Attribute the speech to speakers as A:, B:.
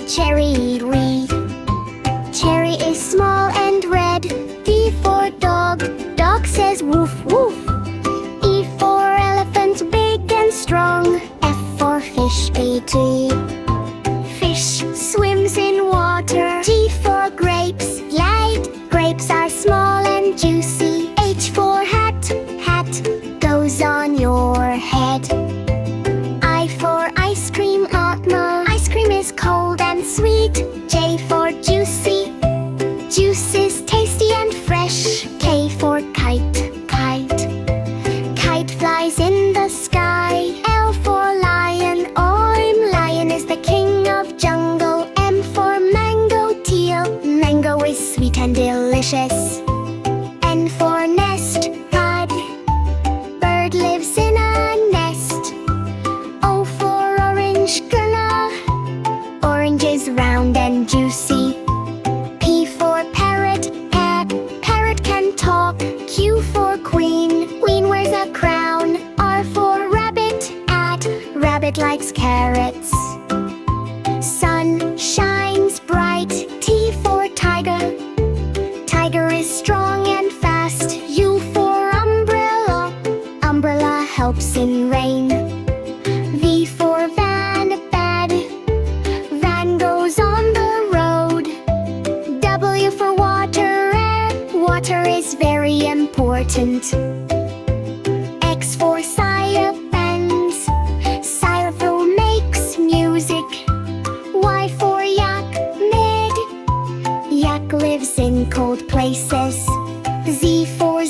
A: cherry, read. Cherry is small and red. D for dog, dog says woof woof. E for elephant, big and strong. F for fish, A-T. Fish swims in water. G for grapes, light. Grapes are small and juicy. H for hat, hat goes on your head. I for ice cream, Atma. Ice cream is cold and sweet. J for juicy. Juice is tasty and fresh. K for kite, kite. Kite flies in the sky. L for lion, I'm lion is the king of jungle. M for mango, teal. Mango is sweet and delicious. N for nest, bird. Bird lives in a nest. O for orange, gonna. Orange is round and juicy. P for parrot, pat. Parrot can talk. Q for queen. Queen wears a crown. R for rabbit, at. Rabbit likes carrots. Sun shines bright. T for tiger. Tiger is strong and fast. U for umbrella. Umbrella helps in rain. V for van, bad. Van goes on the road. W for water, water is very important. X for xylophones. Xylophone makes music. Y for yak, mid. Yak lives in cold places. Z for